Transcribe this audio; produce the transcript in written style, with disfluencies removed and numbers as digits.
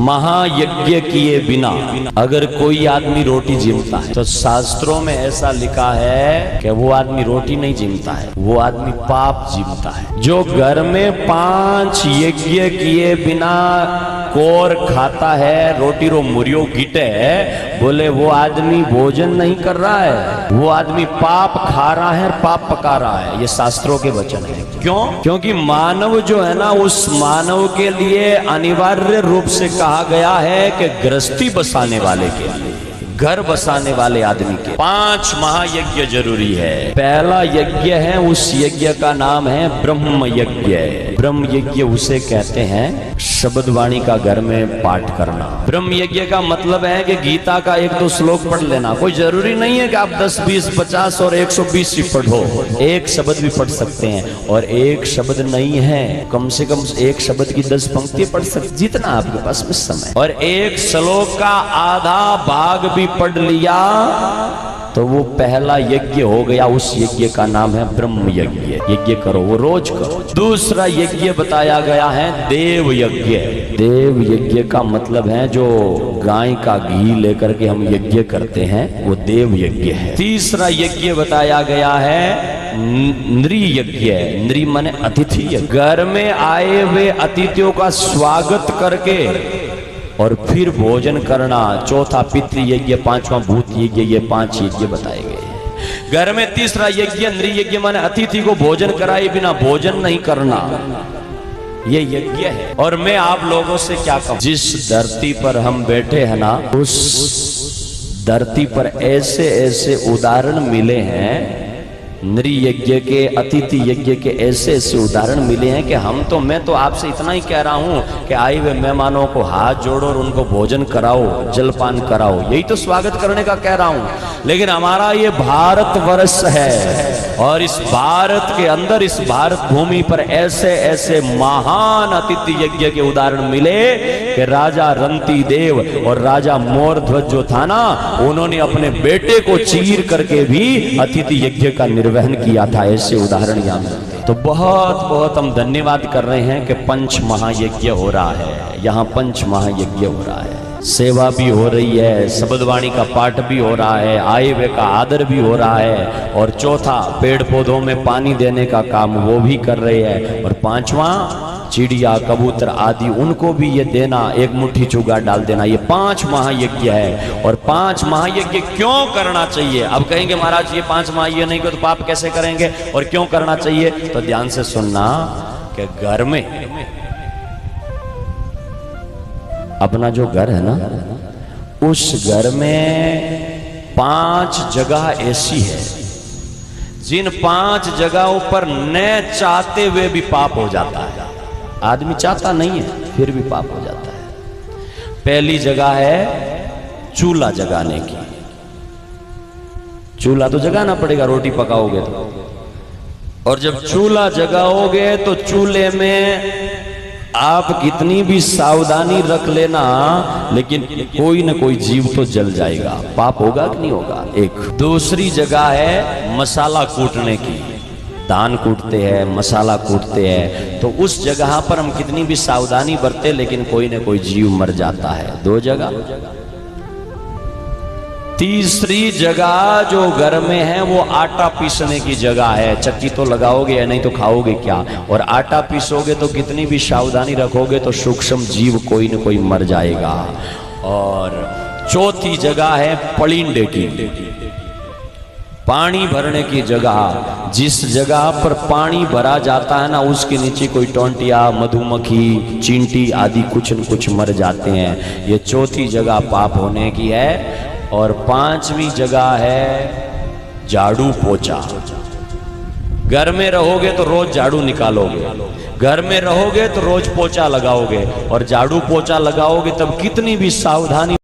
महायज्ञ किए बिना अगर कोई आदमी रोटी जीमता है तो शास्त्रों में ऐसा लिखा है कि वो आदमी रोटी नहीं जीमता है, वो आदमी पाप जीमता है। जो घर में 5 यज्ञ किए बिना कोर खाता है, रोटी रो मुरियो गिटे है, बोले वो आदमी भोजन नहीं कर रहा है, वो आदमी पाप खा रहा है, पाप पका रहा है। ये शास्त्रों के वचन है। क्यों? क्योंकि मानव जो है ना, उस मानव के लिए अनिवार्य रूप से कहा गया है कि गृहस्थी बसाने वाले के लिए, घर बसाने वाले आदमी के 5 महायज्ञ जरूरी है। पहला यज्ञ है, उस यज्ञ का नाम है ब्रह्म यज्ञ। ब्रह्म यज्ञ उसे कहते हैं शब्द वाणी का घर में पाठ करना। ब्रह्म यज्ञ का मतलब है कि गीता का 1-2 श्लोक पढ़ लेना। कोई जरूरी नहीं है कि आप 10, 20, 50 और 120 ही पढ़ो। एक शब्द भी पढ़ सकते हैं, और एक शब्द नहीं है, कम से कम एक शब्द की 10 पंक्ति पढ़ सकते, जितना आपके पास में समय। और एक श्लोक का आधा भाग भी पढ़ लिया तो वो पहला यज्ञ हो गया। उस यज्ञ का नाम है ब्रह्म यज्ञ। यज्ञ करो, वो रोज करो। दूसरा यज्ञ बताया गया है देव यज्ञ। देव यज्ञ का मतलब है जो गाय का घी लेकर के हम यज्ञ करते हैं, वो देव यज्ञ है। तीसरा यज्ञ बताया गया है नृ यज्ञ। नृ माने अतिथि। घर में आए हुए अतिथियों का स्वागत करके और फिर भोजन करना। चौथा पितृ यज्ञ, 5वां भूत यज्ञ। ये 5 यज्ञ बताए गए हैं घर में। तीसरा यज्ञ नृ यज्ञ माने अतिथि को भोजन कराए बिना भोजन नहीं करना, ये यज्ञ है। और मैं आप लोगों से क्या कहूं, जिस धरती पर हम बैठे हैं ना, उस धरती पर ऐसे ऐसे उदाहरण मिले हैं नृ यज्ञ के, अतिथि यज्ञ के, ऐसे ऐसे उदाहरण मिले हैं कि मैं तो आपसे इतना ही कह रहा हूं कि आए हुए मेहमानों को हाथ जोड़ो और उनको भोजन कराओ, जलपान कराओ, यही तो स्वागत करने का कह रहा हूं। लेकिन हमारा ये भारतवर्ष है, और इस भारत के अंदर, इस भारत भूमि पर ऐसे ऐसे महान अतिथि यज्ञ के उदाहरण मिले कि राजा रंती देव और राजा मोरध्वज जो था ना, उन्होंने अपने बेटे को चीर करके भी अतिथि यज्ञ का वहन किया था। ऐसे उदाहरण यहाँ मिलते। तो बहुत बहुत हम धन्यवाद कर रहे हैं कि 5 महायज्ञ हो रहा है यहाँ। 5 महायज्ञ हो रहा है, सेवा भी हो रही है, शब्दवाणी का पाठ भी हो रहा है, आए हुए का आदर भी हो रहा है, और चौथा पेड़ पौधों में पानी देने का काम वो भी कर रहे हैं, और 5वां चिड़िया कबूतर आदि उनको भी ये देना, एक मुट्ठी चुगा डाल देना। ये 5 महायज्ञ है। और 5 महायज्ञ क्यों करना चाहिए? अब कहेंगे महाराज ये 5 महायज्ञ नहीं को तो पाप कैसे करेंगे, और क्यों करना चाहिए? तो ध्यान से सुनना कि घर में, अपना जो घर है ना, उस घर में 5 जगह ऐसी है जिन 5 जगहों पर न चाहते हुए भी पाप हो जाता है। आदमी चाहता नहीं है फिर भी पाप हो जाता है। पहली जगह है चूल्हा जगाने की। चूल्हा तो जगाना पड़ेगा, रोटी पकाओगे तो। और जब चूल्हा जगाओगे तो चूल्हे में आप कितनी भी सावधानी रख लेना, लेकिन कोई ना कोई जीव तो जल जाएगा। पाप होगा कि नहीं होगा? एक। दूसरी जगह है मसाला कूटने की। धान कूटते हैं, मसाला कूटते हैं, तो उस जगह पर हम कितनी भी सावधानी बरते, लेकिन कोई ना कोई जीव मर जाता है। 2 जगह। तीसरी जगह जो घर में है वो आटा पीसने की जगह है। चक्की तो लगाओगे या नहीं तो खाओगे क्या? और आटा पीसोगे तो कितनी भी सावधानी रखोगे तो सूक्ष्म जीव कोई न कोई मर जाएगा। और चौथी जगह है पलिंडे की, पानी भरने की जगह। जिस जगह पर पानी भरा जाता है ना, उसके नीचे कोई टोंटिया, मधुमक्खी, चींटी आदि कुछ न कुछ मर जाते हैं। ये चौथी जगह पाप होने की है। और 5वीं जगह है झाड़ू पोछा। घर में रहोगे तो रोज झाड़ू निकालोगे, घर में रहोगे तो रोज पोछा लगाओगे, और झाड़ू पोछा लगाओगे तब कितनी भी सावधानी